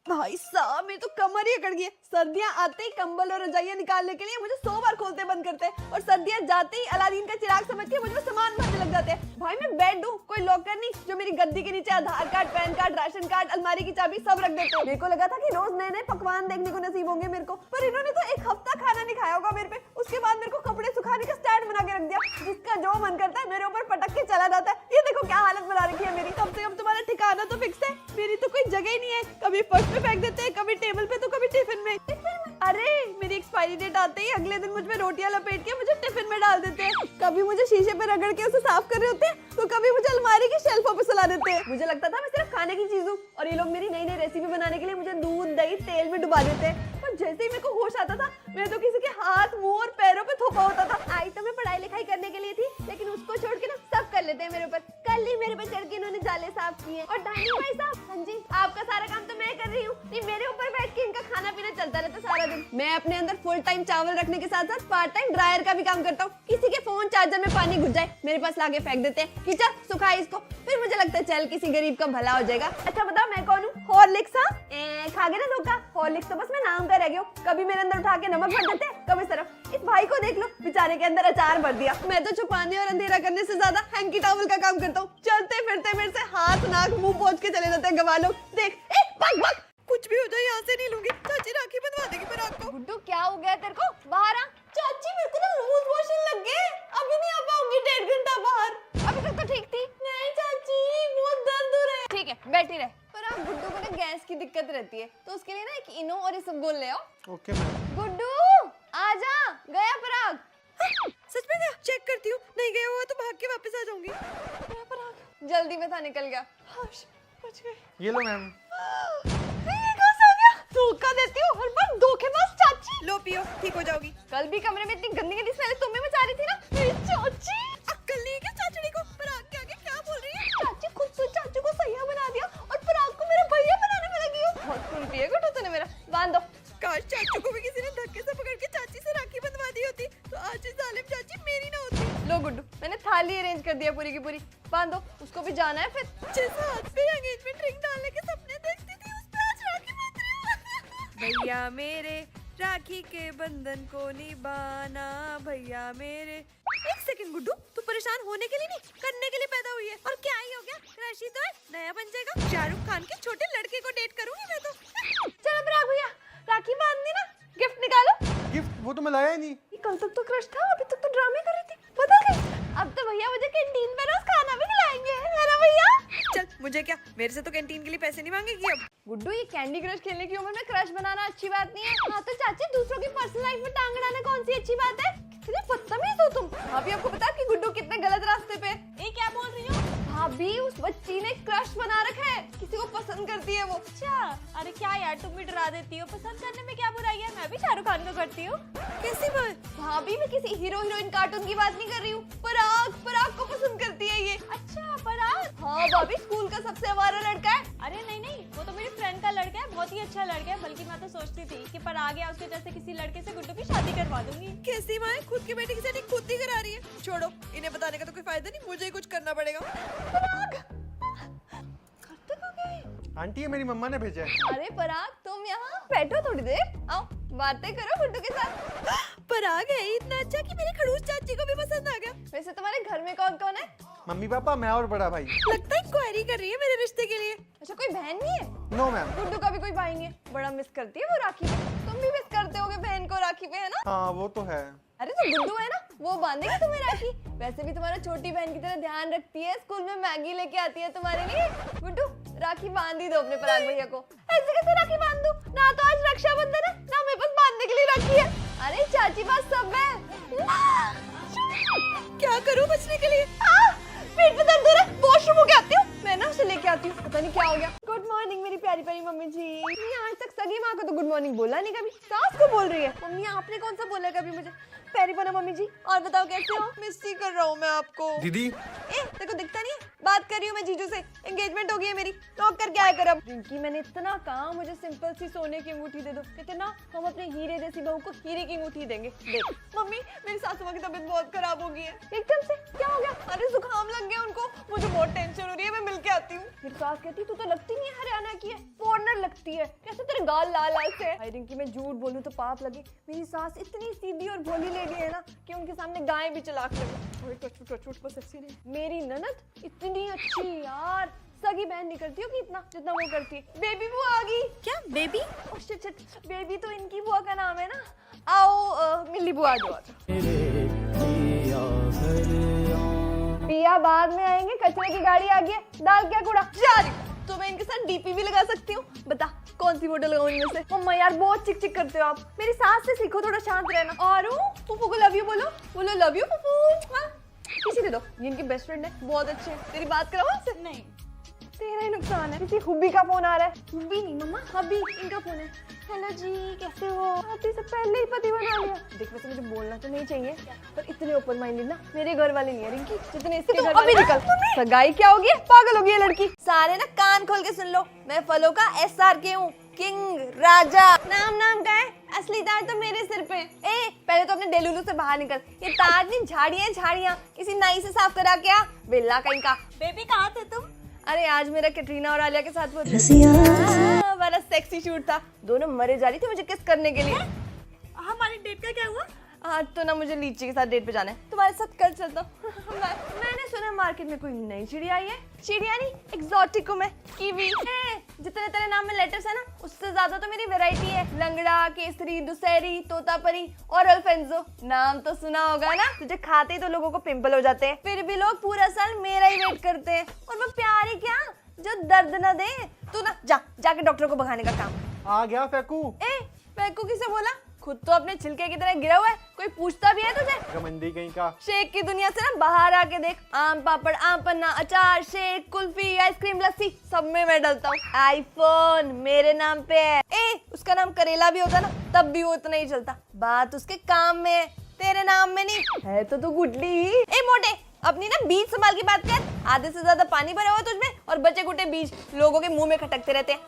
भाई साहब मेरी तो कमर ही अकड़ गई है। सर्दियाँ आते ही कंबल और रजाइयाँ निकालने के लिए मुझे 100 बार खोलते बंद करते हैं और सर्दियाँ जाते ही अलादीन का चिराग समझ के मुझे सामान भरने लग जाते हैं। भाई मैं बेड हूँ, कोई लॉकर नहीं जो मेरी गद्दी के नीचे Aadhaar card, PAN card, ration card, अलमारी की चाबी सब रख देते हैं। मेरे को लगा था कि रोज नए नए पकवान देखने को नसीब होंगे मेरे को, पर इन्होंने तो एक हफ्ता खाना नहीं खाया होगा मेरे पे। उसके बाद मेरे को कपड़े सुखाने का स्टैंड बना के रख दिया, जिसका जो मन करता है मेरे ऊपर पटक के चला जाता है। ये देखो क्या हालत बना रखी है मेरी। कम से कम तुम्हारा ठिकाना तो फिक्स है, मेरी तो कोई जगह ही नहीं है। कभी फर्श पे फेंक देते हैं, कभी टेबल पे, तो कभी टिफिन में। अरे मेरी एक्सपायरी डेट आते ही अगले दिन मुझ में रोटियां लपेट के मुझे टिफिन में डाल देते हैं। कभी मुझे शीशे पे रगड़ के उसे साफ कर रहे होते हैं, तो कभी मुझे अलमारी की शेल्फों पे सुला देते हैं। मुझे लगता था मैं सिर्फ खाने की चीज हूँ और ये लोग मेरी नई नई रेसिपी बनाने के लिए मुझे दूध दही तेल में डुबा देते हैं। पर जैसे ही मेरे को होश आता था मैं तो किसी के हाथ मुंह और पैरों पे थोपा होता था। आई तो मैं पढ़ाई लिखाई करने के लिए थी, लेकिन उसको छोड़ के ना सब कर लेते हैं मेरे ऊपर। कल ही मेरे पे चढ़ के इन्होंने जाले साफ किए। और डाइनिंग भाई साहब, हाँ जी आपका सारा काम तो मैं कर रही हूँ, नहीं मेरे ऊपर बैठ के इनका खाना पीना चलता रहता सारा दिन। मैं अपने अंदर फुल टाइम चावल रखने के साथ साथ पार्ट टाइम ड्रायर का भी काम करता हूँ। किसी के फोन चार्जर में पानी घुस जाए मेरे पास लाके फेंक देते हैं कि चल सुखा इसको। फिर मुझे लगता है चल किसी गरीब का भला हो जाएगा। अच्छा बताओ मैं कौन हूँ? हॉर्लिक्स। खा गए ना धोखा। हॉर्लिक्स तो बस मैं नाम का रह गया हूँ। कभी मेरे अंदर उठा के नमक भर देते, कभी सिर्फ। इस भाई को देख लो, बेचारे के अंदर अचार भर दिया। मैं तो छुपाने और अंधेरा करने से ज्यादा हैंकी टॉवल का काम करता हूँ। चलते फिरते मेरे से हाथ नाक मुंह पोंछ के चले जाते हैं गवाह लोग। देख भाग भाग, कुछ भी हो जाए यहाँ से नहीं लूंगी। चाची राखी बंधवा देगी पर आपको। गुड्डू क्या हो गया तेरे को? बाहर आ। चाची मेरे को ना लूज मोशन लग गए, अभी नहीं आ पाऊंगी 1.5 घंटा बाहर। अभी तक तो ठीक थी। नहीं चाची बहुत दर्द हो रहा है। ठीक है बैठी रहे। पर आप गुड्डू को ना गैस की दिक्कत रहती है, तो उसके लिए ना एक इनो और इसबगोल ले आओ। Okay ma'am. गुड्डू आजा। गया पराग? सच में गया? चेक करती हूँ, नहीं गया हुआ तो भाग के वापस आ जाऊंगी। गया पराग? जल्दी में था, निकल गया। बच गए। ये लो मैम। धोखा देती हो हर बार, धोखेबाज चाची। लो पियो, ठीक हो जाओगी। कल भी कमरे में इतनी गंदी गंदी स्मेल तुम भी मचा रही थी ना। मेरी चाची अक्ल नहीं है क्या चाचड़ी को? पराग के आगे क्या बोल रही है? चाची खुद तो चाचू को सैया बना दिया और पराग को मेरा भैया बनाने में लगी हो। बहुत खून पिए गुड्डू तूने मेरा। बांध दो। काश चाचू को भी किसी ने धक्के से पकड़ के चाची से राखी बंधवा दी होती, तो आज ये जालिम चाची मेरी ना होती। लो गुड्डू मैंने थाली अरेंज कर दिया पूरी की पूरी। बांध दो, उसको भी जाना है फिर। जिस हाथ पे एंगेजमेंट रिंग डालने के सपने देखती थी, उस पे आज राखी बंध रही हो। भैया मेरे राखी के बंधन को निभाना, भैया मेरे। एक सेकंड गुड्डू, तू परेशान होने के लिए नहीं, करने के लिए पैदा हुई है। और क्या ही हो गया, क्रश ही तो है, नया बन जाएगा। शाहरुख खान के छोटे लड़के को डेट करूंगी मैं तो। चलो पराग भैया राखी बांधनी ना, गिफ्ट निकालो। गिफ्ट वो तो मैं लाया ही नहीं। कल तक तो क्रश था, अभी तक तो ड्रामे कर रही थी, बदल गई। अब तो भैया मुझे कैंटीन में रोज खाना भी खिलाएंगे, है ना भैया? चल मुझे क्या, मेरे से तो कैंटीन के लिए पैसे नहीं मांगेगी अब। गुड्डू ये कैंडी क्रश खेलने की उम्र में क्रश बनाना अच्छी बात नहीं है। हाँ तो चाची दूसरों की पर्सनल लाइफ में टांग अड़ाना कौन सी अच्छी बात है? कितने बदतमीज हो तुम। भाभी आपको पता है कि गुड्डू कितने गलत रास्ते पे? ये क्या बोल रही हो? भाभी उस बच्ची ने क्रश बना रखा है, किसी को पसंद करती है वो। अच्छा अरे क्या यार तुम भी डरा देती हो, पसंद करने में क्या बुराई है? मैं भी शाहरुख खान को करती हूँ। कैसी बात? भाभी मैं किसी हीरो हीरोइन कार्टून की बात नहीं कर रही हूँ। पराग को पसंद करती है ये। अच्छा पराग? हाँ भाभी स्कूल का सबसे आवारा लड़का है। अरे नहीं वो तो मेरी फ्रेंड का लड़का है, बहुत ही अच्छा लड़का है। बल्कि मैं तो सोचती थी कि पराग या उसके जैसे किसी लड़के से गुड्डू की शादी करवा दूंगी। कैसी माँ है, खुद की बेटी की सेटिंग खुद ही करा रही है। छोड़ो इन्हें बताने का तो कोई फायदा नहीं, मुझे ही कुछ करना पड़ेगा। पराग कब तक हो गए? आंटी ये मेरी मम्मा ने भेजा है। अरे पराग तुम यहाँ बैठो थोड़ी देर, आओ बातें करो गुड्डू के साथ। पराग है इतना अच्छा कि मेरी खड़ूस चाची को भी पसंद आ गया। वैसे तुम्हारे घर में कौन कौन है? मम्मी पापा मैं और बड़ा भाई। लगता है क्वेरी कर रही है मेरे रिश्ते के लिए। अच्छा कोई बहन नहीं है? No ma'am. गुड्डू का भी कोई भाई नहीं है। बड़ा मिस करती है वो राखी पे। तुम भी मिस करते होगे बहन को राखी पे, है ना? हाँ वो तो है। अरे तो गुड्डू है ना, वो बांधेगी तुम्हें राखी। वैसे भी तुम्हारा छोटी बहन की तरह ध्यान रखती है, स्कूल में मैगी लेके आती है तुम्हारे लिए। गुड्डू राखी बांध ही दो अपने पराग भैया को। ऐसे कैसे राखी बांध दूं? ना तो आज रक्षाबंधन है, ना मेरे पास बांधने के लिए राखी है। अरे चाची पास सब है। क्या करूं बचने के लिए? पेट में दर्द हो रहा है, वॉशरूम होके आती हूँ। मैं ना उसे लेके आती हूँ, पता नहीं क्या हो गया। गुड मॉर्निंग मेरी प्यारी प्यारी मम्मी जी। आज तक सगी माँ को तो गुड मॉर्निंग बोला नहीं कभी, सास को बोल रही है। मम्मी आपने कौन सा बोला कभी मुझे? प्यारी बना मम्मी जी। और बताओ कैसे हो? मिस ही कर रहा हूँ मैं आपको। दीदी देखो दिखता नहीं है, बात कर रही हूँ मैं जीजू से। एंगेजमेंट हो गई है मेरी, नॉक करके आया कर अब। रिंकी मैंने इतना कहा मुझे सिंपल सी सोने की अंगूठी दे दो, कहते ना हम अपने हीरे जैसी बहू को हीरे की अंगूठी देंगे। देख मम्मी मेरी सासू माँ की तबीयत बहुत खराब हो गई है। एकदम से क्या हो गया? अरे जुकाम लग गया उनको, मुझे बहुत टेंशन हो रही है, मैं मिल के आती हूँ। मेरी सास कहती तू तो लगती नहीं है हरियाणा की है। फॉरनर लगती है। कैसे तेरे गाल लाल लाल से। भाई रिंकी मैं झूठ बोलूं तो पाप लगे, मेरी सास इतनी सीधी और भोली लेडी है ना कि उनके सामने गाय भी चलाक लगे। ओए टच बस ऐसे नहीं। मेरी ननद इतनी अच्छी यार, सगी बहन नहीं करती होगी इतना जितना वो करती है। बेबी बुआ आ गई। क्या baby? Oh shit shit, baby तो इनकी बुआ का नाम है ना। आओ मिली बुआ जो आ जाओ। पिया बाद में आएंगे, कचरे की गाड़ी आ गई है, डाल क्या कूड़ा जा रही हूँ। तो मैं इनके साथ डीपी भी लगा सकती हूँ। बता कौन सी फोटो लगाऊं इनमें से। मम्मा यार बहुत चिक चिक करते हो आप, मेरी सास से सीखो थोड़ा शांत रहना। और फूफू को लव यू बोलो, बोलो लव यू फूफू। हाँ किसी दे दो, ये इनकी बेस्ट फ्रेंड है, बहुत अच्छे है। तेरी बात कराओ उनसे। नहीं। तेरा ही नुकसान है। किसी हुब्बी का फोन आ रहा है। हुब्बी नहीं मम्मा, हबी इनका फोन है। हेलो जी कैसे हो? आती से पहले ही पति बना लिया। देख वैसे मुझे बोलना तो नहीं चाहिए, पर इतने ओपन माइंडेड ना मेरे घर वाले नहीं है रिंकी, जितने इसके घर वाले। अभी निकल, सगाई क्या होगी, पागल होगी ये लड़की। सारे ना कान खोल के सुन लो, मैं फलों का SRK हूँ, किंग राजा। नाम का है, असली ताज तो मेरे सिर पे। ए पहले तो अपने डेलुलू से बाहर निकल। ये ताज नहीं, झाड़ियाँ किसी नाई से साफ करा क्या, बिल्ला कहीं का। बेबी कहाँ थे तुम? अरे आज मेरा कैटरीना और आलिया के साथ वो बड़ा सेक्सी शूट था। दोनों मरे जा रही थी मुझे किस करने के लिए। हमारी डेट का क्या हुआ? आज तो ना मुझे लीची के साथ डेट पे जाना है, तुम्हारे साथ कल चलता हूँ। मैंने सुना मार्केट में कोई नई चिड़िया आई है। चिड़िया नहीं, एग्जॉटिक हूँ मैं, कीवी। जितने तेरे नाम में लेटर्स है ना, उससे ज्यादा तो मेरी वैरायटी है। लंगड़ा, केसरी, दुसेरी, तोतापरी और अल्फेंजो। नाम तो सुना होगा ना। तुझे खाते ही तो लोगों को पिंपल हो जाते हैं, फिर भी लोग पूरा साल मेरा ही वेट करते हैं। और वो प्यार ही क्या जो दर्द न दे। तू ना जाके डॉक्टर को भगाने का काम। आ गया फेकू। फेकू किसे बोला? खुद तो अपने छिलके की तरह गिरा हुआ है, कोई पूछता भी है तुझे? घमंडी कहीं का। शेक की दुनिया से ना बाहर आके देख। आम पापड़, आम पन्ना, अचार, शेक, कुल्फी, आइसक्रीम, लस्सी सब में मैं डलता हूँ। आईफोन मेरे नाम पे है। उसका नाम करेला भी होता ना तब भी वो इतना ही चलता। बात उसके काम में है, तेरे नाम में नहीं है। तो तू गुटली। मोटे अपनी ना बीज संभाल की बात कर। आधे से ज्यादा पानी भरा हुआ तुझमें और बचे कुटे बीज लोगों के मुंह में खटकते रहते हैं।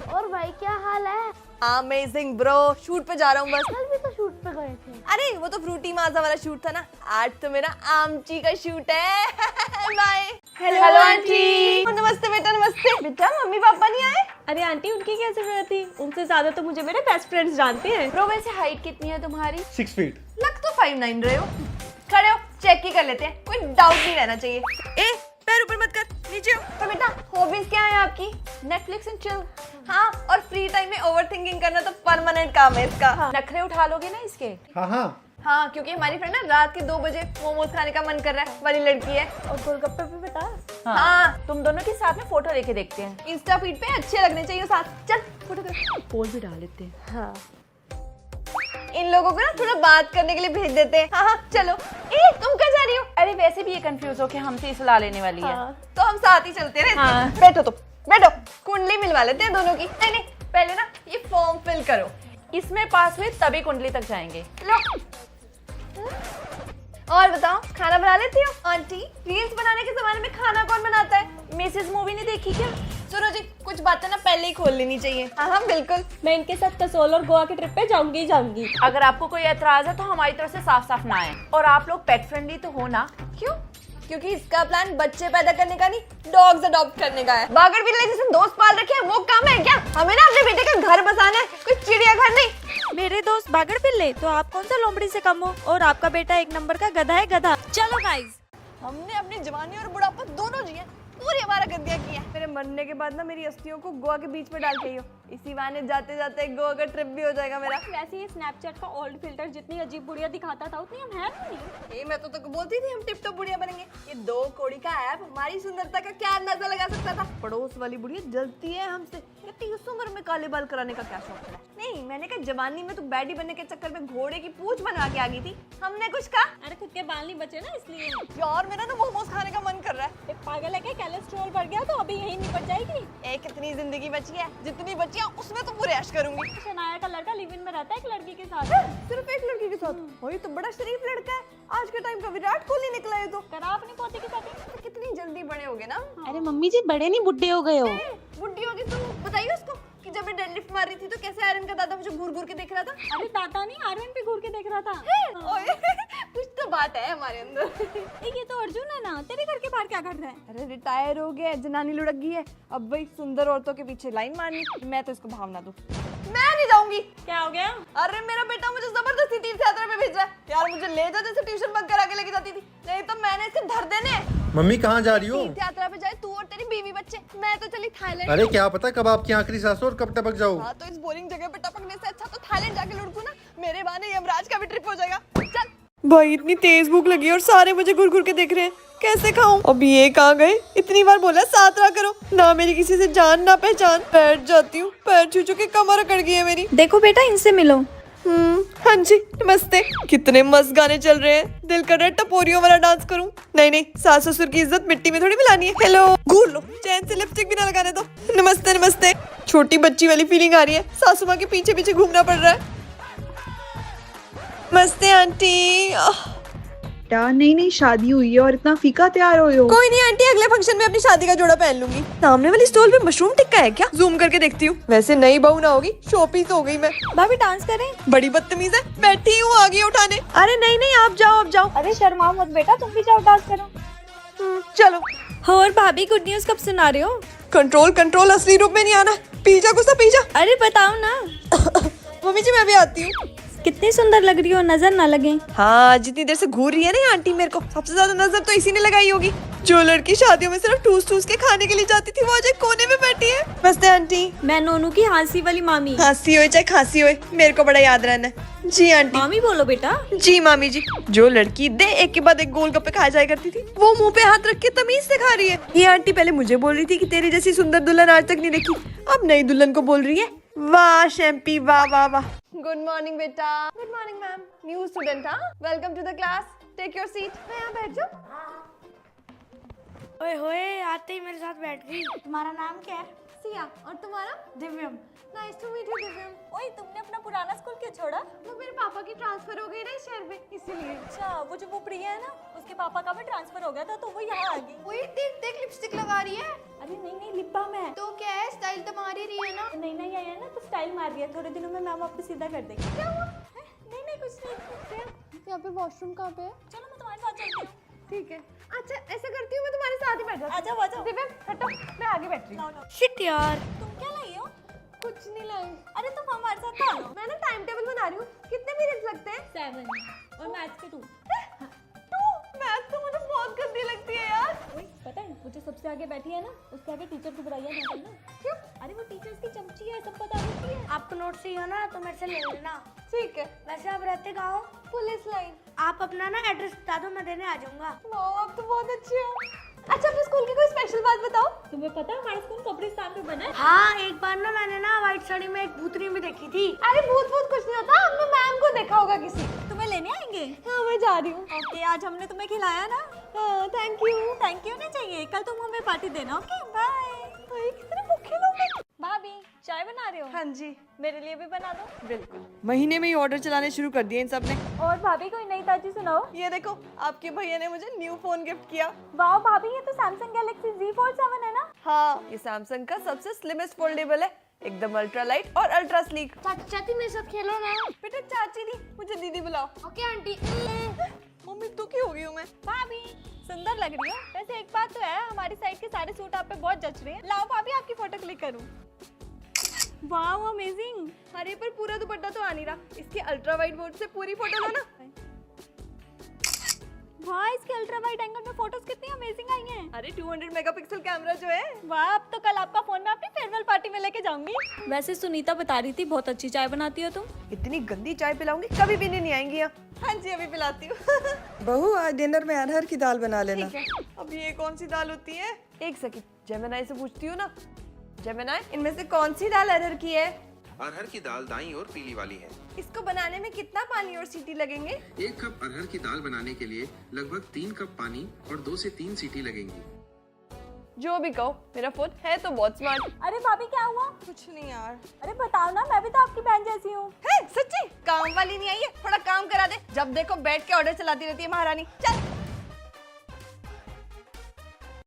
और भाई क्या हाल है? अमेजिंग ब्रो, शूट पे जा रहा हूँ बस। कल भी तो शूट पे गए थे। अरे वो तो फ्रूटी माजा वाला शूट था ना, आज तो मेरा आमची का शूट है। बाय। Hello aunty. नमस्ते बेटा, नमस्ते बेटा। मम्मी पापा नहीं आए? अरे आंटी उनकी क्या जरूरत थी, उनसे ज्यादा तो मुझे मेरे बेस्ट फ्रेंड्स जानते हैं। ब्रो वैसे हाइट कितनी है तुम्हारी? 6 फीट। लग तो 5'9" रहे हो। खड़े हो, चेक ही कर लेते हैं, कोई डाउट नहीं रहना चाहिए। पैर ऊपर मत कर, नीचे हो। तो बेटा हॉबीज क्या है आपकी? Netflix and chill. हाँ, और फ्री टाइम में ओवरथिंकिंग करना तो परमानेंट काम है इसका। हाँ। नखरे उठा लोगे ना इसके? हाँ, क्योंकि हमारी फ्रेंड ना रात के 2 बजे मोमोज खाने का मन कर रहा है वाली लड़की है। और गोलगप्पे भी बता। हाँ। तुम दोनों के साथ में फोटो लेके देखते हैं, इंस्टा फीड पे अच्छे लगने चाहिए साथ। चल फोटो कर। पोल भी डाल लेते हैं। हाँ। इन लोगों को ना थोड़ा बात करने के लिए भेज देते हैं। हाँ चलो। तुम कहाँ जा रही हो? अरे वैसे भी ये कंफ्यूज हो कि हमसे ही सलाह लेने वाली है। तो हम साथ ही चलते रहते हैं। हाँ। बैठो तुम, बैठो। कुंडली मिलवा लेते हैं दोनों की। नहीं पहले ना ये फॉर्म फिल करो। इसमें पास हुए तभी कुंडली तक जाएंगे। लो। और बताओ खाना बना लेती हो? आंटी रील्स बनाने के जमाने में खाना कौन बनाता है? मिसेज मूवी नहीं देखी क्या? सुनो जी, कुछ बातें ना पहले ही खोल लेनी चाहिए। हाँ बिल्कुल। मैं इनके साथ कसोल और गोवा की ट्रिप पे जाऊंगी ही जाऊंगी। अगर आपको कोई एतराज है तो हमारी तरफ से साफ साफ ना आए। और आप लोग पेट फ्रेंडली तो हो ना? क्यों? क्योंकि इसका प्लान बच्चे पैदा करने का नहीं, डॉग्स अडॉप्ट करने का है। बागड़ बिल्ले जैसे दोस्त पाल रखे हैं वो काम है क्या? हमें ना अपने बेटे का घर बसाना है, कोई चिड़ियाघर नहीं। मेरे दोस्त बागड़ पिल्ले, तो आप कौन सा लोमड़ी से कम हो? और आपका बेटा 1 नंबर का गधा है, गधा। चलो गाइस, हमने अपनी जवानी और बुढ़ापा दोनों जिए, पूरी हमारा गद्दिया किया। मेरे मरने के बाद ना मेरी अस्थियों को गोवा के बीच में डाल के ही हो। इसी बहाने जाते जाते गोवा का ट्रिप भी हो जाएगा मेरा। वैसे ये स्नैपचैट का ओल्ड फिल्टर जितनी अजीब बुढ़िया दिखाता था उतनी हम है नहीं। मैं तो बोलती थी हम टिप टॉप बुढ़िया बनेंगे। ये 2 कौड़ी का ऐप हमारी सुंदरता का क्या अंदाजा लगा सकता था? पड़ोस वाली बुढ़िया जलती है हमसे। ये 30 उम्र में काले बाल कराने का क्या शौक है? नहीं, मैंने कहा जवानी में तू बैडी बनने के चक्कर में घोड़े की पूंछ बनवा के आ गई थी। हमने कुछ कहा? अरे खुद के बाल नहीं बचे ना इसलिए। यार मेरा ना मोमोज खाने का मन कर रहा है। एक पागल है क्या? कोलेस्ट्रॉल बढ़ गया तो अभी यही निपट जाएगी। कितनी जिंदगी बची है, जितनी बची है उसमें तो पूरे ऐश करूंगी। शनाया का लड़का लिव इन में रहता है एक लड़की के साथ। सिर्फ एक लड़की के साथ? वही तो बड़ा शरीफ लड़का है, आज के टाइम का विराट कोहली निकला है। तो करा अपनी पोती के साथ। कितनी जल्दी बड़े हो गए ना। अरे मम्मी जी बड़े नहीं बुड्ढे हो गए हो। बुढ़ी होगी तो बताइए उसको कि जब पे डेडलिफ्ट मार रही थी तो कैसे आयरन का दादा मुझे घूर घूर के देख रहा था? अरे दादा नहीं, आर्यन पे घूर के देख रहा था। ओए, कुछ तो बात है हमारे अंदर। ये तो अर्जुन है ना, तेरे घर के बाहर क्या कर रहा है? अरे रिटायर हो गया, जनानी लुढ़क गई है, अब वही सुंदर औरतों के पीछे लाइन मारनी। मैं तो इसको भावना दूं। मैं नहीं जाऊंगी। क्या हो गया? अरे मेरा बेटा मुझे जबरदस्ती तीर्थ यात्रा में भेज रहा है। यार मुझे ले जा जैसे ट्यूशन बंक करा के लेके जाती थी, नहीं तो मैंने इसे धर देने। मम्मी कहाँ जा रही हो? तीर्थ यात्रा पे जाए तू और तेरी बीवी बच्चे, मैं तो चली थाईलैंड। अरे क्या पता कब आपकी आखिरी सांस हो और कब टपक जाओ। हाँ तो इस बोरिंग जगह पे टपकने से अच्छा तो थाईलैंड जाके लुढ़कूं ना। मेरे बहाने यमराज का भी ट्रिप हो जाएगा। चल भाई, इतनी तेज भूख लगी और सारे मुझे घुर घुर के देख रहे हैं, कैसे खाऊं? अब ये कहाँ गए? इतनी बार बोला साथ रहा करो ना, मेरी किसी से जान ना पहचान। बैठ जाती हूँ, पैर छू छू के कमर अकड़ गई है मेरी। देखो बेटा, इनसे मिलो। हाँ जी नमस्ते। कितने मस्त गाने चल रहे हैं, दिल कर रहा है टपोरियों वाला डांस करूं। नहीं नहीं, सास ससुर की इज्जत मिट्टी में थोड़ी मिलानी है। हेलो, घूर लो, चैन से लिपस्टिक भी ना लगाने दो। नमस्ते नमस्ते। छोटी बच्ची वाली फीलिंग आ रही है, सासू माँ के पीछे पीछे घूमना पड़ रहा है। नमस्ते आंटी। नहीं नहीं, शादी हुई है और इतना फीका तैयार हो हो। कोई नहीं आंटी, अगले फंक्शन में अपनी शादी का जोड़ा पहन लूंगी। सामने वाली स्टॉल पे मशरूम टिक्का है क्या? जूम करके देखती हूँ। वैसे नई बहू ना होगी, शोपीस हो गई मैं। भाभी डांस करें? बड़ी बदतमीज है, बैठी हूँ आगे उठाने। अरे नहीं नहीं, आप जाओ आप जाओ। अरे शर्माओ मत बेटा, तुम भी जाओ डांस करो। चलो। और भाभी गुड न्यूज कब सुना रहे हो? कंट्रोल कंट्रोल, असली रूप में नहीं आना। पीजा गुस्सा पीजा। अरे बताओ ना। मम्मी जी मैं भी आती हूँ। कितनी सुंदर लग रही हो, नजर ना लगे। हाँ, जितनी देर से घूर रही है ना आंटी मेरे को, सबसे ज्यादा नजर तो इसी ने लगाई होगी। जो लड़की शादियों में सिर्फ ठूस ठूस के खाने के लिए जाती थी, वो आज एक कोने में बैठी है। नमस्ते आंटी। मैं नोनू की हंसी वाली मामी। हंसी हो चाहे खांसी हो, मेरे को बड़ा याद रहना है। जी आंटी। मामी बोलो बेटा। जी मामी जी। जो लड़की दे एक के बाद एक गोलगप्पे खाए जाया करती थी, वो मुंह पे हाथ रख के तमीज से खा रही है। ये आंटी पहले मुझे बोल रही थी कि तेरी जैसी सुंदर दुल्हन आज तक नहीं देखी, अब नई दुल्हन को बोल रही है वाह शैम्पी वाह वाह वाह। गुड मॉर्निंग बेटा। Good morning ma'am. New student हाँ, welcome to the class, take your seat. मैं यहाँ बैठ जाऊँ? ओए होए, आते ही मेरे साथ बैठ गई। तुम्हारा नाम क्या है? सिया। और तुम्हारा? Divyam. Nice to meet you Divyam. ओए तुमने अपना पुराना स्कूल क्यों छोड़ा? वो मेरे पापा की ट्रांसफर हो गई ना इस शहर में, इसीलिए। अच्छा, वो जो वो प्रिया है ना, उसके पापा का भी ट्रांसफर हो गया था तो वो यहाँ आ गई। वही देख देख, लिपस्टिक लगा रही है। अरे नहीं नहीं, लिप बाम है। तो क्या है, स्टाइल तो मार ही रही है ना। नहीं नहीं आया ना तो स्टाइल मार दिया, थोड़े दिनों में मैम आपको सीधा कर देगी। क्या हुआ? नहीं नहीं कुछ नहीं। यहाँ पे वॉशरूम कहाँ पे है? चलो मैं तुम्हारे साथ चलती हूँ। ठीक है। अच्छा ऐसा करती हूँ, मैं तुम्हारे साथ ही बैठ जाती हूँ। आ जाओ आ जाओ। दिव्यम हटो, मैं आगे बैठ रही हूँ। शिट यार। तुम क्या लाई हो? कुछ नहीं लाई। अरे तुम हमारे साथ आ लो। मैं ना टाइम टेबल बना रही हूँ, कितने पीरियड्स लगते हैं? 7 और मैथ्स के 2। मैथ तो मुझे बहुत गंदी लगती है यार। पता है वो जो सबसे आगे बैठी है ना, उसके आगे टीचर की बुराइयां ना करना। क्यों? अरे वो टीचर्स की चमची है, सब पता नहीं है। आपको नोट चाहिए ना तो मेरे से ले लेना। ठीक है। वैसे आप रहते कहाँ हो? Police line. आप अपना ना एड्रेस बता दो, मैं देने आ जाऊंगा। वाह, आप तो बहुत अच्छे हो। अच्छा अपने स्कूल की कोई स्पेशल बात बताओ। तुम्हें पता है हमारा स्कूल कब्रिस्तान पे बना है? हाँ, एक बार ना मैंने ना व्हाइट साड़ी में एक भूतनी भी देखी थी। अरे भूत भूत कुछ नहीं होता, हमने मैम को देखा होगा किसी। तुम्हें लेने आएंगे? हाँ मैं जा रही हूँ। ओके, आज हमने तुम्हें खिलाया ना। हाँ थैंक यू। थैंक यू नहीं चाहिए, कल तुम हमें पार्टी देना। Okay bye. कितने भूखे लोग हैं। भाभी चाय बना रहे हो? हाँ जी मेरे लिए भी बना दो। बिल्कुल। महीने में ही ऑर्डर चलाने शुरू कर दिए इन सब ने। और भाभी कोई नई ताजी सुनाओ। ये देखो, आपके भैया ने मुझे न्यू फोन गिफ्ट किया। वाह भाभी, ये तो सैमसंग गैलेक्सी Z Fold 7 है ना? हाँ, ये सैमसंग का सबसे स्लिमेस्ट फोल्डेबल है, एकदम अल्ट्रा लाइट और अल्ट्रा स्लीक। चाची मेरे साथ खेलो ना। बेटा चाची नहीं, मुझे दीदी बुलाओ। Okay aunty. मम्मी दुखी हो गई हूँ मैं। भाभी सुंदर लग रही हो। वैसे एक बात तो है, हमारी साइड के सारे सूट आप पे बहुत जच रहे हैं। लाओ भाभी आपकी फोटो क्लिक करूं। वाह अमेजिंग। अरे पर पूरा दुपट्टा तो आ नहीं रहा, इसके अल्ट्रा वाइड मोड से पूरी फोटो लो ना। वाह, इसके अल्ट्रा वाइड एंगल में फोटोज कितनी अमेजिंग आई हैं। अरे 200 मेगापिक्सल कैमरा जो है। वाह, अब तो कल आपका फोन मैं अपनी फेयरवेल पार्टी में लेके जाऊंगी। वैसे सुनीता बता रही थी बहुत अच्छी चाय बनाती हो तुम। इतनी गंदी चाय पिलाऊंगी, कभी पीने नहीं आएंगी यहाँ। हाँ जी अभी पिलाती हूँ। बहू आज डिनर में अरहर की दाल बना लेना। ठीक है। अब ये कौन सी दाल होती है? एक सेकंड, जेमिनाई से पूछती हूँ ना। जेमिनाई, इनमें से कौन सी दाल अरहर की है? अरहर की दाल दाईं और पीली वाली है। इसको बनाने में कितना पानी और सीटी लगेंगे? 1 कप अरहर की दाल बनाने के लिए लगभग 3 कप पानी और 2 से 3 सीटी लगेंगी। जो भी कहो, मेरा फोन है तो बहुत स्मार्ट। अरे भाभी क्या हुआ? कुछ नहीं यार। अरे बताओ ना, मैं भी तो आपकी बहन जैसी हूँ। है सच्ची? काम वाली नहीं आई है, थोड़ा काम करा दे। जब देखो बैठ के ऑर्डर चलाती रहती है महारानी। चल